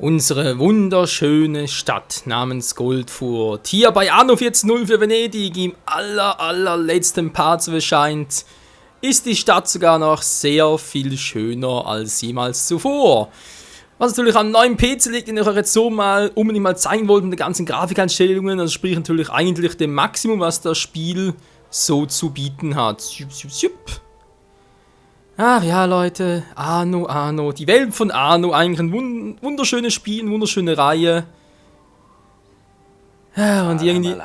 Unsere wunderschöne Stadt namens Goldfurt, hier bei Anno 14.0 für Venedig, im allerletzten Part, so erscheint, ist die Stadt sogar noch sehr viel schöner als jemals zuvor. Was natürlich am neuen PC liegt, den ich euch jetzt so mal unbedingt mal zeigen wollte, mit den ganzen Grafikeinstellungen, also sprich natürlich eigentlich dem Maximum, was das Spiel so zu bieten hat. Ach ja, Leute, Anno, die Welt von Anno, eigentlich ein wunderschönes Spiel, eine wunderschöne Reihe. Ja, und irgendwie...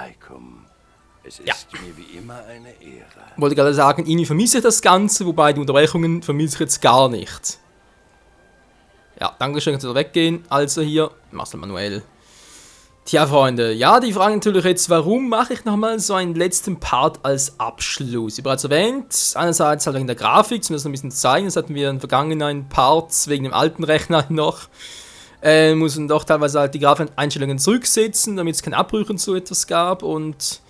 Es ist mir wie immer eine Ehre. Wollte gerade sagen, irgendwie vermisse ich das Ganze, wobei die Unterbrechungen vermisse ich jetzt gar nicht. Ja, Dankeschön, kannst du weggehen. Also hier, mach's manuell. Tja, Freunde, ja, die fragen natürlich jetzt, warum mache ich nochmal so einen letzten Part als Abschluss? Wie bereits erwähnt, einerseits halt wegen der Grafik, zumindest ein bisschen zeigen, das hatten wir in den vergangenen Parts wegen dem alten Rechner noch. Mussten doch teilweise halt die Grafikeinstellungen zurücksetzen, damit es keine Abbrüche und so etwas gab und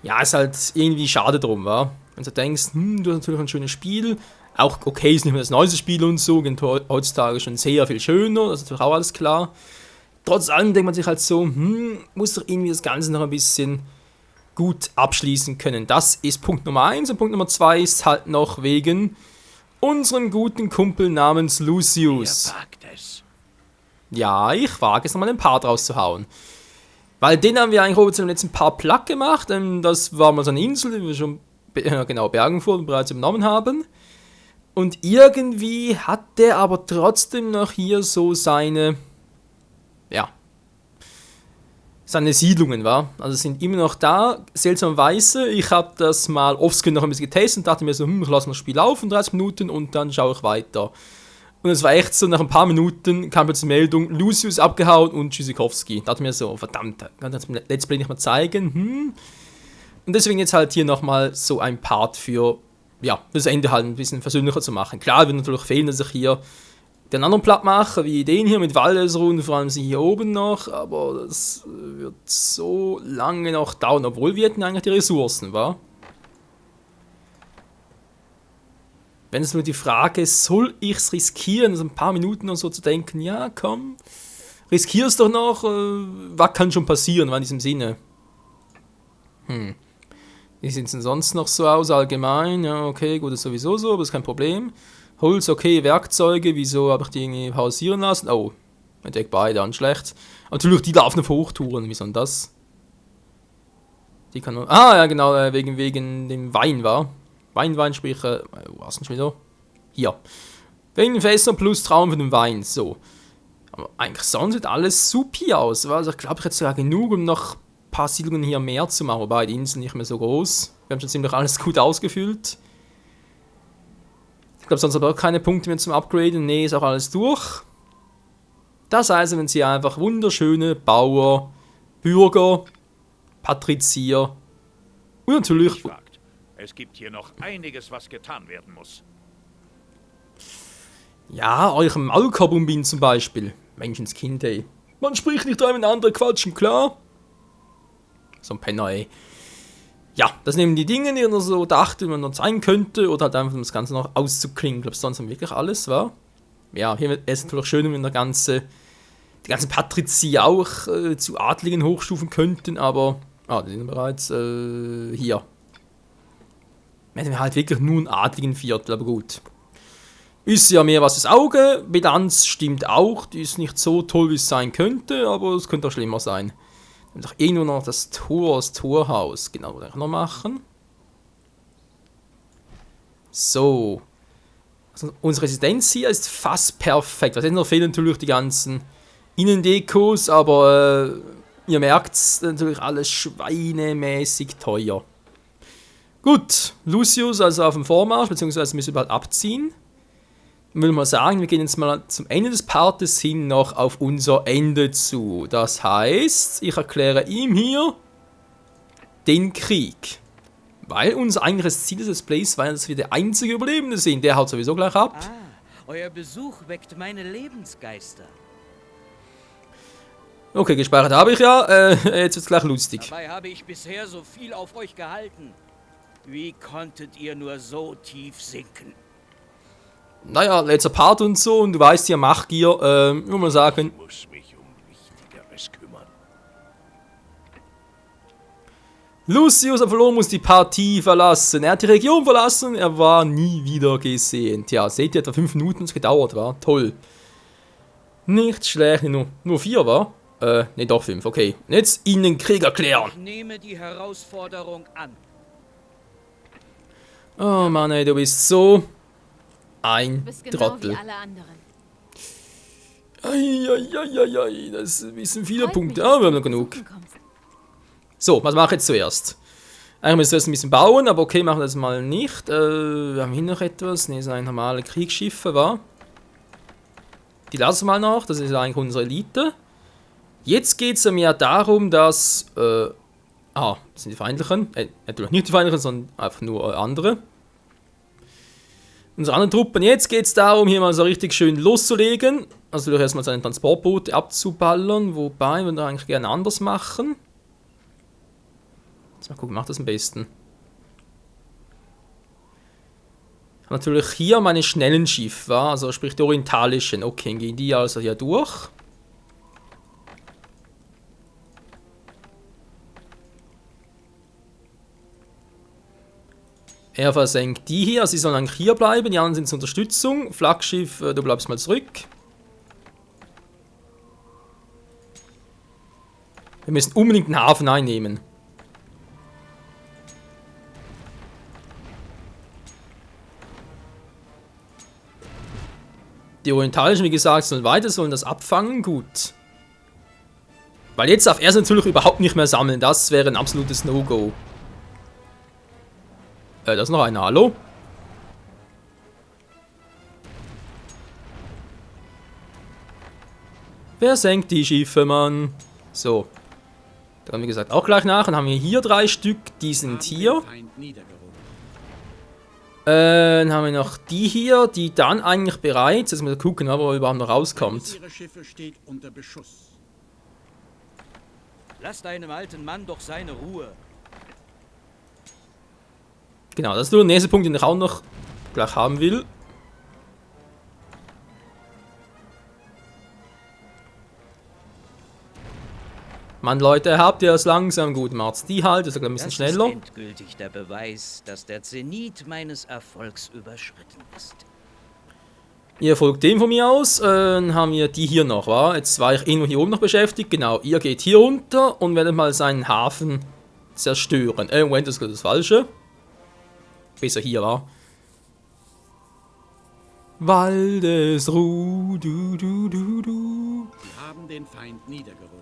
ja, ist halt irgendwie schade drum, wa? Wenn du denkst, du hast natürlich ein schönes Spiel, auch okay, ist nicht mehr das neueste Spiel und so, geht heutzutage schon sehr viel schöner, das ist natürlich auch alles klar. Trotz allem denkt man sich halt so, muss doch irgendwie das Ganze noch ein bisschen gut abschließen können. Das ist Punkt Nummer 1 und Punkt Nummer 2 ist halt noch wegen unserem guten Kumpel namens Lucius. Ja, ich wage es nochmal einen Part rauszuhauen. Weil den haben wir eigentlich auch zum letzten Part platt gemacht. Das war mal so eine Insel, die wir schon Bergenfurt bereits übernommen haben. Und irgendwie hat der aber trotzdem noch hier so seine Siedlungen, war. Also sind immer noch da, seltsamerweise. Ich habe das mal offscreen noch ein bisschen getestet und dachte mir so, ich lasse das Spiel laufen, 30 Minuten und dann schaue ich weiter. Und es war echt so, nach ein paar Minuten kam plötzlich die Meldung, Lucius abgehauen und Tschüssikowski. Da dachte ich mir so, verdammt, kann das Let's Play nicht mal zeigen, Und deswegen jetzt halt hier nochmal so ein Part für, das Ende halt ein bisschen versöhnlicher zu machen. Klar, wird natürlich fehlen, dass ich hier den anderen platt mache, wie den hier mit Waldesrund, vor allem sie hier oben noch, aber das wird so lange noch dauern, obwohl wir hätten eigentlich die Ressourcen, wa? Wenn es nur die Frage ist, soll ich es riskieren, also ein paar Minuten und so zu denken, ja komm, riskier es doch noch, was kann schon passieren, in diesem Sinne. Wie sieht es denn sonst noch so aus, allgemein? Ja, okay, gut, ist sowieso so, aber ist kein Problem. Holz, okay, Werkzeuge, wieso habe ich die irgendwie pausieren lassen? Oh, ich denke beide, dann schlecht. Natürlich, die laufen auf Hochtouren, wie soll denn das? Die kann man, ja genau, wegen dem Wein, war. Wein, sprich, wo war's denn schon wieder? Hier. Wegen dem Fässer plus Traum von dem Wein, so. Aber eigentlich sonst sieht alles supi aus, also ich glaube, ich hätte sogar genug, um noch ein paar Siedlungen hier mehr zu machen, wobei die Insel nicht mehr so groß. Wir haben schon ziemlich alles gut ausgefüllt. Ich glaube, sonst aber auch keine Punkte mehr zum Upgraden. Ne, ist auch alles durch. Das heißt, wenn sie einfach wunderschöne Bauer, Bürger, Patrizier und natürlich... Es gibt hier noch einiges, was getan werden muss. Ja, eurem Maulkorbumbin zum Beispiel. Menschenskind, ey. Man spricht nicht einem anderen quatschen, klar? So ein Penner, ey. Ja, das nehmen die Dinge, die man so dachte, man noch zeigen könnte, oder halt einfach um das Ganze noch auszuklingen. Ich glaube, sonst haben wir wirklich alles, war. Ja, hier ist es natürlich schön, wenn die ganzen Patrizier auch zu Adligen hochstufen könnten, aber, die sind bereits hier. Wir hätten halt wirklich nur einen adligen Viertel, aber gut. Ist ja mehr was das Auge, Bilanz stimmt auch, die ist nicht so toll, wie es sein könnte, aber es könnte auch schlimmer sein. Und doch nur noch das Torhaus. Genau, wollte ich noch machen. So. Also unsere Residenz hier ist fast perfekt. Was noch fehlen natürlich die ganzen Innendekos, aber ihr merkt es natürlich alles schweinemäßig teuer. Gut, Lucius also auf dem Vormarsch, beziehungsweise müssen wir bald abziehen. Ich würde mal sagen, wir gehen jetzt mal zum Ende des Partes hin noch auf unser Ende zu. Das heißt, ich erkläre ihm hier den Krieg. Weil unser eigentliches Ziel des Plays war, dass wir der einzige Überlebende sind. Der haut sowieso gleich ab. Euer Besuch weckt meine Lebensgeister. Okay, gespeichert habe ich ja. Jetzt wird's gleich lustig. Dabei habe ich bisher so viel auf euch gehalten. Wie konntet ihr nur so tief sinken? Naja, letzter Part und so, und du weißt ja, Machtgier, würde man sagen. Muss mich anderes kümmern. Lucius Apollon muss die Partie verlassen. Er hat die Region verlassen, er war nie wieder gesehen. Tja, seht ihr, etwa 5 Minuten es gedauert, war toll. Nicht schlecht, nur 4 war? Ne, doch 5, okay. Und jetzt ihnen Krieg erklären. Ich nehme die Herausforderung an. Oh Mann, ey, du bist so Du ein bist genau Trottel. wie alle anderen. Eieieiei, das sind ein bisschen viele Freut Punkte. mich, dass Ah, wir haben du noch genug. besuchen kommst. So, was mache ich jetzt zuerst? Eigentlich müssen wir jetzt ein bisschen bauen, aber okay, machen wir das mal nicht. Wir haben hier noch etwas. Ne, so ein normale Kriegsschiffe, war. Die lassen wir mal noch, das ist eigentlich unsere Elite. Jetzt geht es mir darum, dass... das sind die Feindlichen. Natürlich nicht die Feindlichen, sondern einfach nur andere. Unsere anderen Truppen. Jetzt geht es darum, hier mal so richtig schön loszulegen. Also durch erstmal seine Transportboote abzuballern. Wobei wir da eigentlich gerne anders machen. Jetzt mal gucken, macht das am besten. Natürlich hier meine schnellen Schiffe, also sprich die orientalischen. Okay, gehen die also hier durch. Er versenkt die hier, also sie sollen eigentlich hier bleiben, die anderen sind zur Unterstützung. Flaggschiff, du bleibst mal zurück. Wir müssen unbedingt den Hafen einnehmen. Die Orientalischen, wie gesagt, sollen das abfangen, gut. Weil jetzt darf er natürlich überhaupt nicht mehr sammeln, das wäre ein absolutes No-Go. Da ist noch einer, hallo? Wer senkt die Schiffe, Mann? So. Da haben wir gesagt auch gleich nach. Dann haben wir hier 3 Stück, die sind hier. Dann haben wir noch die hier, die dann eigentlich bereits, jetzt müssen wir gucken, ob er überhaupt noch rauskommt. Lass deinem alten Mann doch seine Ruhe. Genau, das ist nur der nächste Punkt, den ich auch noch gleich haben will. Mann, Leute, habt ihr es langsam gut, macht's die halt, das ist ein bisschen schneller. Das ist endgültig der Beweis, dass der Zenit meines Erfolgs überschritten ist. Ihr folgt dem von mir aus, dann haben wir die hier noch, wa? Jetzt war ich nur hier oben noch beschäftigt, genau, ihr geht hier runter und werdet mal seinen Hafen zerstören. Moment, das ist das Falsche. Besser hier, war. Waldesruh, du. Wir haben den Feind niedergerungen.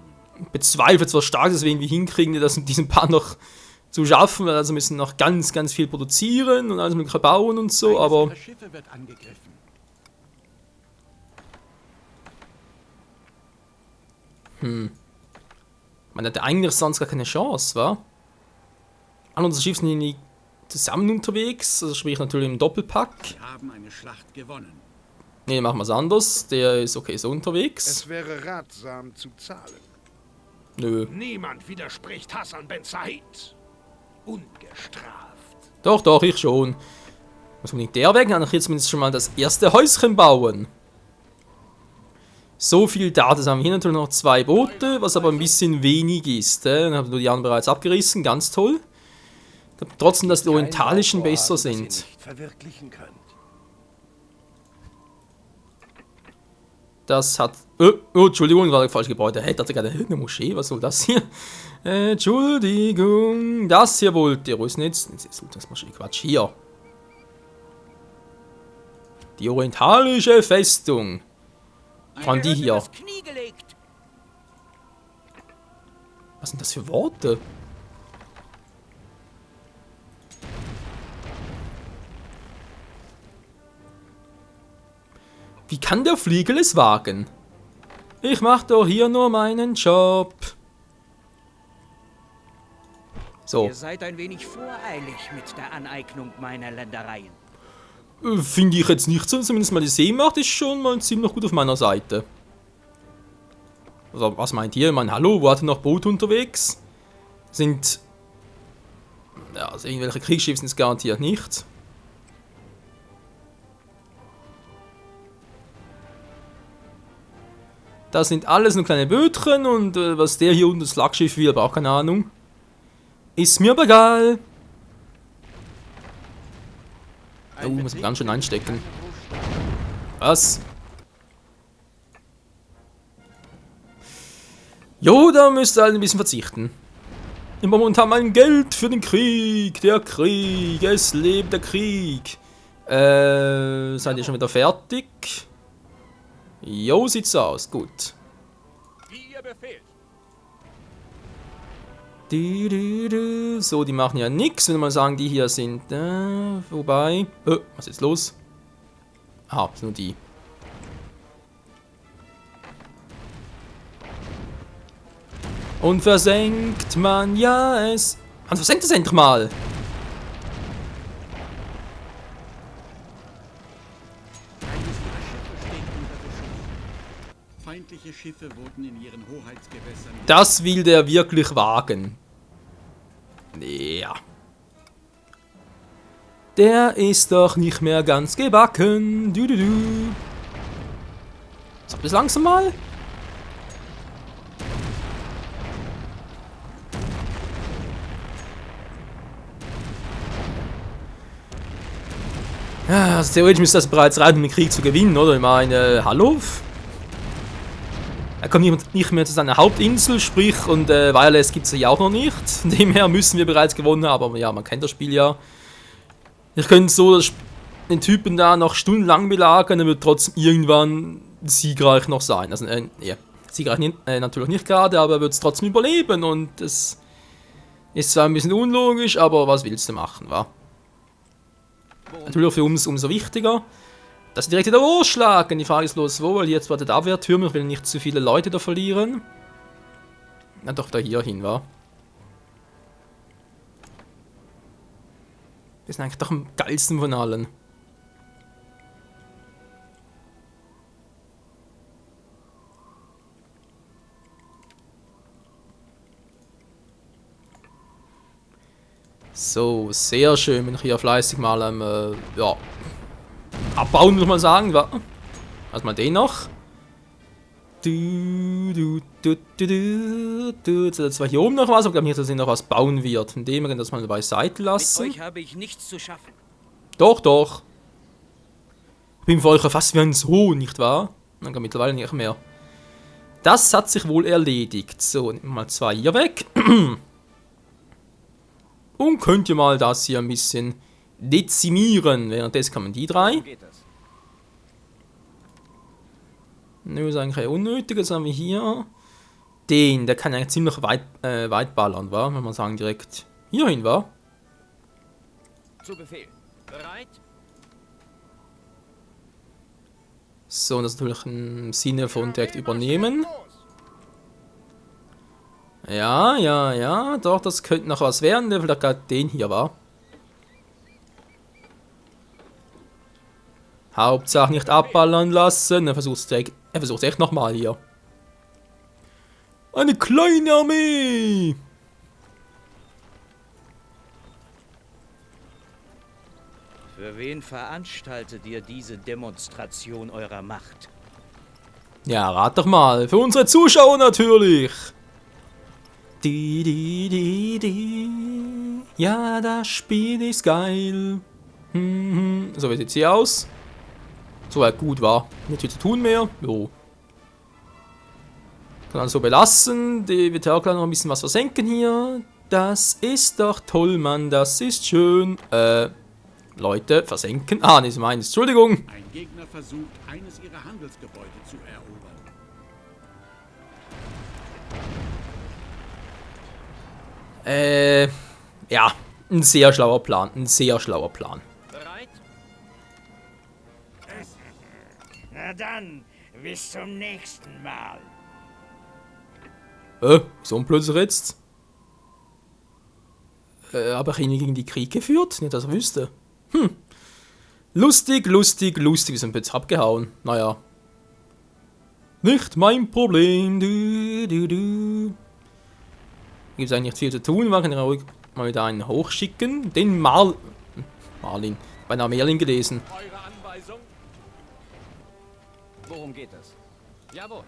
Bezweifelt zwar stark, deswegen wir hinkriegen, das mit diesem Paar noch zu schaffen, weil also müssen noch ganz viel produzieren und alles mögliche bauen und so, aber... Eines ihrer Schiffe wird angegriffen. Man hatte eigentlich sonst gar keine Chance, wa? Alle unsere Schiffe sind irgendwie zusammen unterwegs, also sprich natürlich im Doppelpack. Wir haben eine Schlacht gewonnen. Ne, machen wir es anders, der ist okay so unterwegs. Es wäre ratsam zu zahlen. Nö. Niemand widerspricht Hassan Ben Said. Ungestraft. Doch, ich schon. Muss unbedingt der weg, dann kann ich jetzt zumindest schon mal das erste Häuschen bauen. So viel Daten haben wir hier natürlich noch 2 Boote, was aber ein bisschen wenig ist. Dann haben wir die anderen bereits abgerissen, ganz toll. Ich glaube trotzdem, dass die orientalischen besser Das ihr sind. nicht verwirklichen könnt. Das hat... Entschuldigung, war das falsche Gebäude. Hey, das ist gerade eine Moschee, was soll das hier? Entschuldigung, das hier wollte ihr. Wo ist denn jetzt? Das Moschee, Quatsch, hier. Die orientalische Festung. Vor allem die hier. Das Knie gelegt. Was sind das für Worte? Wie kann der Fliegel es wagen? Ich mach doch hier nur meinen Job. So. Ihr seid ein wenig voreilig mit der Aneignung meiner Ländereien. Finde ich jetzt nicht so. Zumindest mal die Seemacht ist schon mal ziemlich gut auf meiner Seite. Also, was meint ihr? Ich meine, hallo, wo hat ihr noch Boote unterwegs? Sind... Ja, also irgendwelche Kriegsschiffe sind es garantiert nicht. Das sind alles nur kleine Bötchen und was der hier unten das Flaggschiff will, aber auch keine Ahnung. Ist mir aber egal. Oh, muss ich ganz schön einstecken. Was? Jo, da müsst ihr halt ein bisschen verzichten. Im Moment haben wir Geld für den Krieg. Der Krieg. Es lebt der Krieg. Seid ihr schon wieder fertig? Jo, sieht's aus. Gut. Wie ihr befehlt. So, die machen ja nichts, wenn wir mal sagen, die hier sind. Wobei. Was ist jetzt los? Ah, das sind nur die. Und versenkt man ja es. Man versenkt es endlich mal! Feindliche Schiffe wurden in ihren Hoheitsgewässern. Das will der wirklich wagen. Ja. Der ist doch nicht mehr ganz gebacken. Sag das langsam mal. Ja, also theoretisch müsste das bereits reichen, um den Krieg zu gewinnen, oder? Ich meine, hallo? Er kommt nicht mehr zu seiner Hauptinsel, sprich, und Wireless gibt es ja auch noch nicht. Von dem her müssen wir bereits gewonnen haben, aber ja, man kennt das Spiel ja. Ich könnte so den Typen da noch stundenlang belagern, er wird trotzdem irgendwann siegreich noch sein. Also, ja, siegreich natürlich nicht gerade, aber er wird es trotzdem überleben und das ist zwar ein bisschen unlogisch, aber was willst du machen, wa? Natürlich für uns umso wichtiger, dass sie direkt wieder losschlagen. Die Frage ist los, wo, weil jetzt wartet Abwehrtürme, ich will nicht zu viele Leute da verlieren. Na doch, da hier hin, wa? Das ist eigentlich doch am geilsten von allen. So, sehr schön, wenn ich hier fleißig mal ja, abbauen, muss man sagen. Also mal den noch. Zwar hier oben noch was, aber ich glaube nicht, dass er noch was bauen wird. Von dem wir das mal beiseite lassen. Mit euch habe ich nichts zu schaffen. Doch, doch. Ich bin für euch ja fast wie ein Sohn, nicht wahr? Dann kann mittlerweile nicht mehr. Das hat sich wohl erledigt. So, nehmen wir mal 2 hier weg. Und könnt ihr mal das hier ein bisschen dezimieren. Währenddessen kann man die 3. Nö, ist eigentlich unnötig. Jetzt haben wir hier den. Der kann eigentlich ziemlich weit ballern, wa? Wenn man sagen direkt hierhin, wa? Zu Befehl. Bereit? So, und das ist natürlich im Sinne von direkt übernehmen. Ja, ja, ja, doch, das könnte noch was werden, der vielleicht gerade den hier war. Hauptsache nicht abballern lassen, er versucht es echt nochmal hier. Eine kleine Armee! Für wen veranstaltet ihr diese Demonstration eurer Macht? Ja, rat doch mal, für unsere Zuschauer natürlich! Ja, das Spiel ist geil. So, wie sieht's hier aus? Soweit gut war. Nicht viel zu tun mehr. Jo. Kann also belassen. Die wird auch gleich noch ein bisschen was versenken hier. Das ist doch toll, Mann. Das ist schön. Leute, versenken. Ah, nicht meins. Entschuldigung. Ein Gegner versucht, eines ihrer Handelsgebäude zu erobern. Ja, ein sehr schlauer Plan, ein sehr schlauer Plan. Bereit? Na dann, bis zum nächsten Mal. So ein plötzlich jetzt? Aber ich ihn gegen die Krieg geführt? Nicht, dass er wüsste. Lustig, lustig, lustig, wir sind jetzt abgehauen. Naja. Nicht mein Problem, Gibt es eigentlich nicht viel zu tun, wir können ja ruhig mal wieder einen hochschicken. Den Marlin, beinahe Merlin gelesen. Eure Anweisung? Worum geht es? Jawohl.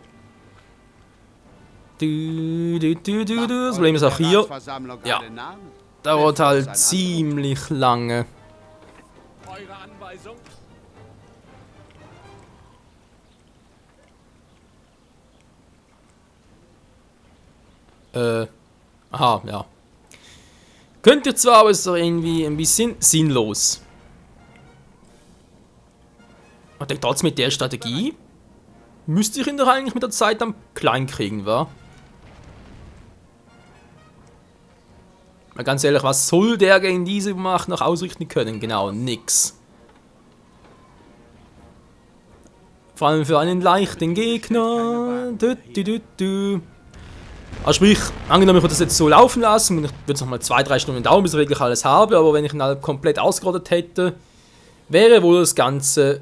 Das Problem ist auch hier. Ja. Dauert halt ziemlich lange. Eure Anweisung? Aha, ja. Könnt ihr zwar, aber ist doch irgendwie ein bisschen sinnlos. Und denkt trotzdem mit der Strategie müsste ich ihn doch eigentlich mit der Zeit dann klein kriegen, wa? Mal ganz ehrlich, was soll der gegen diese Macht noch ausrichten können? Genau, nix. Vor allem für einen leichten Gegner. Also sprich, angenommen ich würde das jetzt so laufen lassen, und ich würde es nochmal 2-3 Stunden dauern, bis ich wirklich alles habe, aber wenn ich ihn halt komplett ausgerottet hätte, wäre wohl das Ganze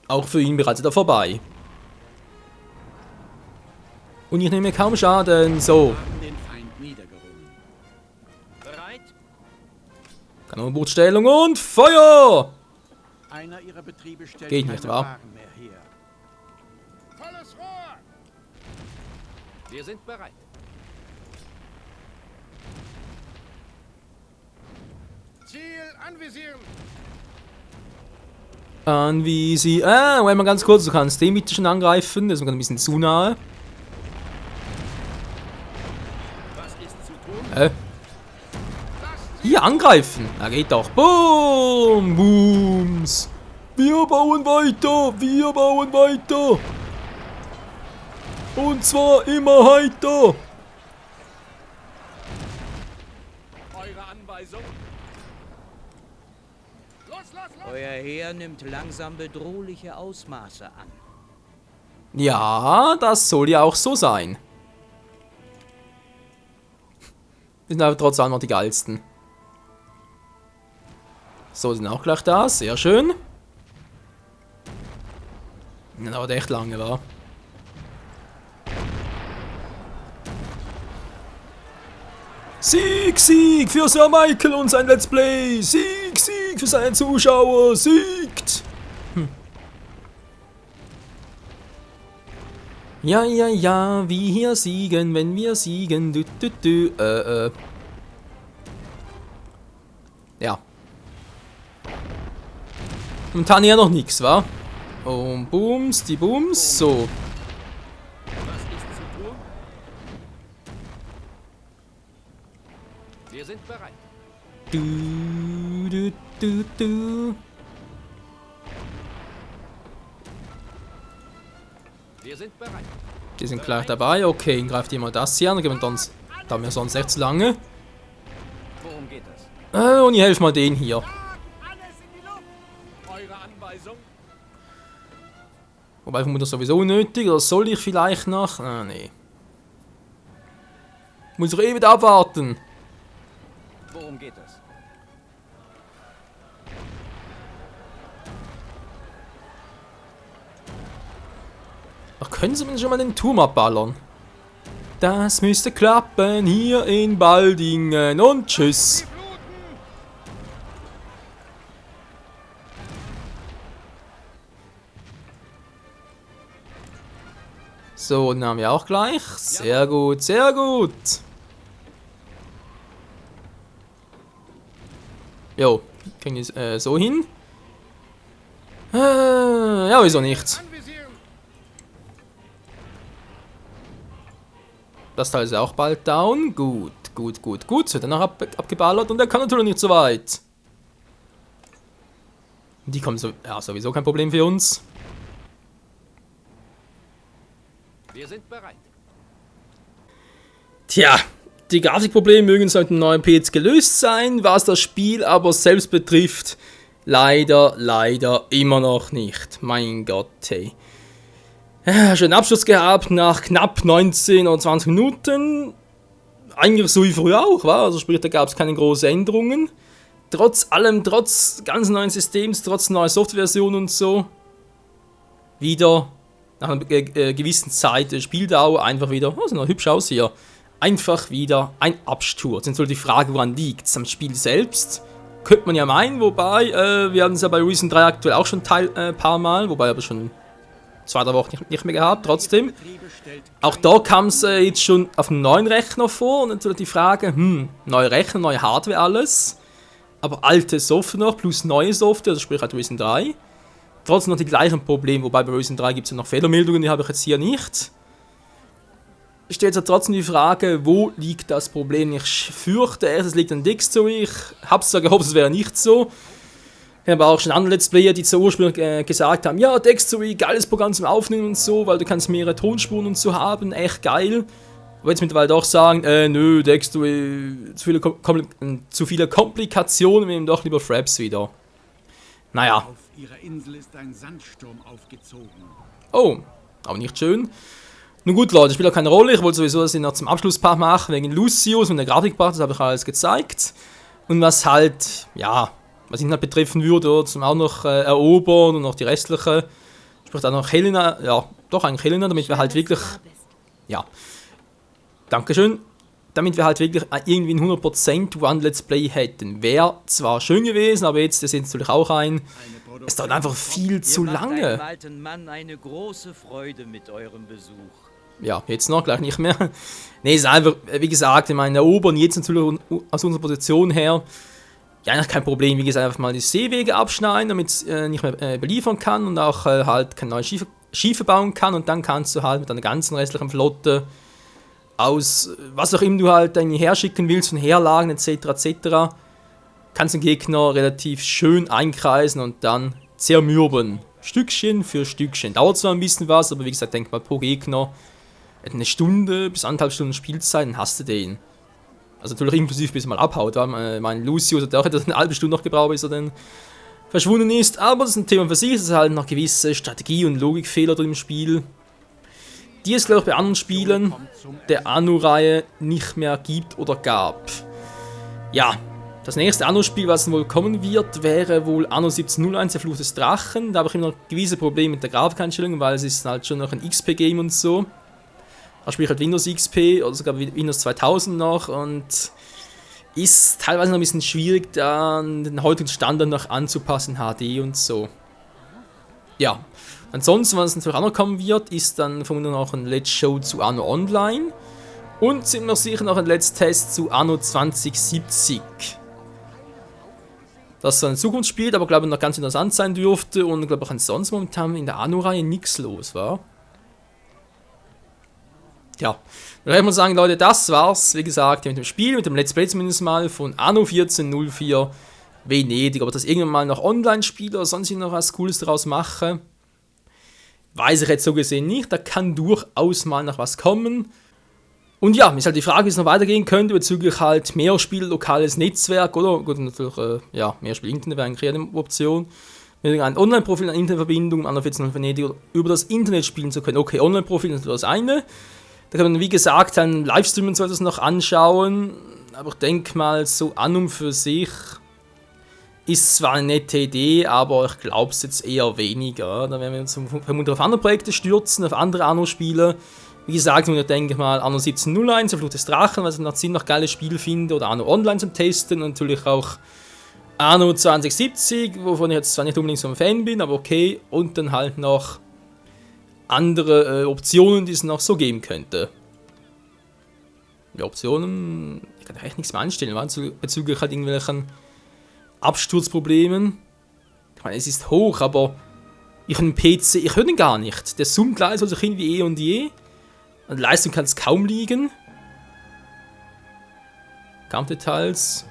auch für ihn bereits wieder vorbei. Und ich nehme kaum Schaden, so. Haben den Feind niedergerungen. Bereit? Kanonenbootstellung und Feuer! Einer ihrer Betriebe stellt Geht nicht, keine wa? Waren mehr her. Volles Rohr! Wir sind bereit. Ziel anvisieren! Moment mal ganz kurz, du kannst den bitte schon angreifen, das ist mir gerade ein bisschen zu nahe. Was ist zu tun? Hier angreifen, da geht doch. Boom, Booms. Wir bauen weiter, wir bauen weiter. Und zwar immer heiter. Eure Anweisung? Los, los, los! Euer Heer nimmt langsam bedrohliche Ausmaße an. Ja, das soll ja auch so sein. Wir sind aber trotz allem noch die geilsten. So, sind auch gleich da, sehr schön. Das dauert echt lange, wa? Sieg, Sieg für Sir Michael und sein Let's Play! Sieg, Sieg für seine Zuschauer! Siegt! Ja, ja, ja, wir hier siegen, wenn wir siegen. Ja. Momentan ja noch nichts, wa? Und Booms, die Booms, so. Was ist zu tun? Wir sind bereit. Du. Wir sind bereit. Die sind gleich dabei. Okay, dann greift jemand das hier an. Dann geben wir uns, da haben wir sonst echt zu lange. Worum geht es? Und ich helfe mal den hier. Alles in die Luft! Eure Anweisung? Wobei, ich vermute das sowieso unnötig. Oder soll ich vielleicht noch? Ah, nee. Muss ich eh wieder abwarten. Worum geht es? Ach, können Sie mir schon mal den Turm abballern? Das müsste klappen hier in Baldingen. Und tschüss. So, den haben wir auch gleich. Sehr gut, sehr gut. Jo, kriegen wir so hin. Ja, wieso nicht? Anvisieren! Das Teil ist auch bald down. Gut. Wird dann noch abgeballert und er kann natürlich nicht so weit. Die kommen so, ja, sowieso kein Problem für uns. Wir sind bereit. Tja, die Grafikprobleme mögen seit dem neuen PC gelöst sein, was das Spiel aber selbst betrifft, leider immer noch nicht. Mein Gott, hey. Ja, schon einen Abschluss gehabt nach knapp 19 oder 20 Minuten. Eigentlich so wie früher auch, war. Also sprich, da gab es keine großen Änderungen. Trotz allem, trotz ganz neuen Systems, trotz neuer Softwareversion und so, wieder nach einer gewissen Zeit der Spieldauer einfach wieder, oh, sieht noch hübsch aus hier, einfach wieder ein Absturz. Jetzt soll die Frage, woran liegt es? Am Spiel selbst? Könnte man ja meinen, wobei, wir hatten es ja bei Reason 3 aktuell auch schon ein paar Mal, wobei aber schon 2-3 Wochen nicht mehr gehabt, trotzdem. Auch da kam es jetzt schon auf einem neuen Rechner vor und natürlich die Frage, neue Rechner, neue Hardware, alles. Aber alte Software noch, plus neue Software, also sprich halt Risen 3. Trotzdem noch die gleichen Probleme, wobei bei Risen 3 gibt es ja noch Fehlermeldungen, die habe ich jetzt hier nicht. Stellt sich trotzdem die Frage, wo liegt das Problem? Ich fürchte, es liegt an Dextory. Ich habe zwar gehofft, es wäre nicht so. Ich habe auch schon andere Let's Player, die zu ursprünglich gesagt haben, ja, Dextory, geiles Programm zum Aufnehmen und so, weil du kannst mehrere Tonspuren und so haben, echt geil. Aber jetzt mittlerweile doch sagen, nö, Dextory, zu viele Komplikationen, wir nehmen doch lieber Fraps wieder. Naja. Auf ihrer Insel ist ein Sandsturm aufgezogen. Oh, aber nicht schön. Nun gut, Leute, spielt auch keine Rolle. Ich wollte sowieso das noch zum Abschlusspart machen, wegen Lucius und der Grafikpart, das habe ich alles gezeigt. Und was halt, ja, was ihn halt betreffen würde, zum auch noch erobern und noch die restliche. Sprich auch noch Helena, ja, doch eigentlich Helena, damit wir halt wirklich, ja, Dankeschön, damit wir halt wirklich irgendwie ein 100% One-Let's Play hätten. Wäre zwar schön gewesen, aber jetzt, das ist natürlich auch es dauert einfach viel zu lange. Ihr macht einem alten Mann eine große Freude mit eurem Besuch. Ja, jetzt noch, gleich nicht mehr. Ne, es ist einfach, wie gesagt, ich meine, erobern jetzt natürlich aus unserer Position her, ja, eigentlich kein Problem. Wie gesagt, einfach mal die Seewege abschneiden, damit es nicht mehr beliefern kann und auch halt keine neuen Schiffe bauen kann. Und dann kannst du halt mit deiner ganzen restlichen Flotte aus, was auch immer du halt irgendwie herschicken willst, von Herlagen etc. etc., kannst den Gegner relativ schön einkreisen und dann zermürben. Stückchen für Stückchen. Dauert zwar ein bisschen was, aber wie gesagt, denk mal pro Gegner eine Stunde bis 1,5 Stunden Spielzeit, dann hast du den. Also natürlich inklusive bis er mal abhaut, weil mein Lucius hat auch etwa eine halbe Stunde noch gebraucht, bis er dann verschwunden ist. Aber das ist ein Thema für sich, es ist halt noch gewisse Strategie- und Logikfehler drin im Spiel, die es, glaube ich, bei anderen Spielen der Anno-Reihe nicht mehr gibt oder gab. Ja, das nächste Anno-Spiel, was wohl kommen wird, wäre wohl Anno 1701, der Fluch des Drachen. Da habe ich immer noch gewisse Probleme mit der Grafikeinstellung, weil es ist halt schon noch ein XP-Game und so. Da spiele ich halt Windows XP oder sogar Windows 2000 noch und ist teilweise noch ein bisschen schwierig, dann den heutigen Standard noch anzupassen, HD und so. Ja, ansonsten, was natürlich auch noch kommen wird, ist dann vermutlich noch ein Let's Show zu Anno Online und sind noch sicher noch ein Let's Test zu Anno 2070. Das so ein Zukunftsspiel, aber glaube ich noch ganz interessant sein dürfte und glaube auch ansonsten momentan in der Anno-Reihe nichts los war. Ja, dann kann ich mal sagen, Leute, das war's, wie gesagt, mit dem Spiel, mit dem Let's Play zumindest mal von Anno 1404 Venedig. Ob das irgendwann mal noch Online-Spiel oder sonst noch was Cooles daraus mache, weiß ich jetzt so gesehen nicht. Da kann durchaus mal noch was kommen. Und ja, ist halt die Frage, wie es noch weitergehen könnte bezüglich halt mehr Spiel, lokales Netzwerk, oder? Gut, natürlich, ja, mehr Spiel Internet wäre eigentlich eine Option. Mit einem Online-Profil, eine Internetverbindung, Anno 1404 Venedig oder über das Internet spielen zu können. Okay, Online-Profil ist natürlich das eine. Da kann man, wie gesagt, einen Livestream und so etwas noch anschauen. Aber ich denke mal, so an und für sich ist zwar eine nette Idee, aber ich glaube es jetzt eher weniger. Da werden wir uns vermutlich auf andere Projekte stürzen, auf andere Anno-Spiele. Wie gesagt, ich denke mal Anno 1701, der Fluch des Drachen, weil ich noch ziemlich geiles Spiel finde. Oder Anno Online zum Testen. Und natürlich auch Anno 2070, wovon ich jetzt zwar nicht unbedingt so ein Fan bin, aber okay. Und dann halt noch andere Optionen, die es noch so geben könnte. Die Optionen, ich kann echt nichts mehr einstellen, bezüglich halt irgendwelchen Absturzproblemen. Ich meine, es ist hoch, aber ich habe einen PC, ich höre den gar nicht. Der zoomt gleich so hin wie eh und je. An der Leistung kann es kaum liegen. Kampfdetails.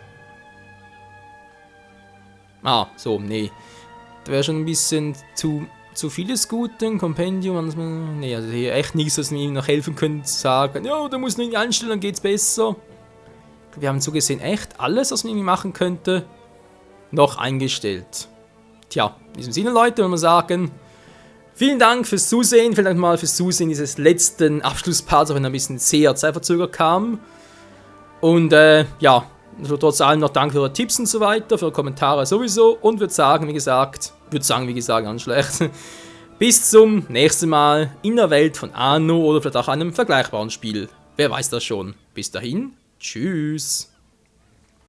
Ah, so, nee. Da wäre schon ein bisschen zu vieles Gute, Kompendium, nee, also hier echt nichts, was mir noch helfen könnte, zu sagen, ja, da muss man irgendwie einstellen, dann geht's besser. Wir haben so gesehen echt alles, was man irgendwie machen könnte, noch eingestellt. Tja, in diesem Sinne, Leute, wollen wir sagen, vielen Dank fürs Zusehen, vielen Dank mal fürs Zusehen dieses letzten Abschlussparts, auch wenn er ein bisschen sehr zeitverzögert kam. Und ja, also trotz allem noch Dank für eure Tipps und so weiter, für eure Kommentare sowieso und würde sagen, wie gesagt, ganz schlecht. Bis zum nächsten Mal in der Welt von Anno oder vielleicht auch einem vergleichbaren Spiel. Wer weiß das schon. Bis dahin, tschüss.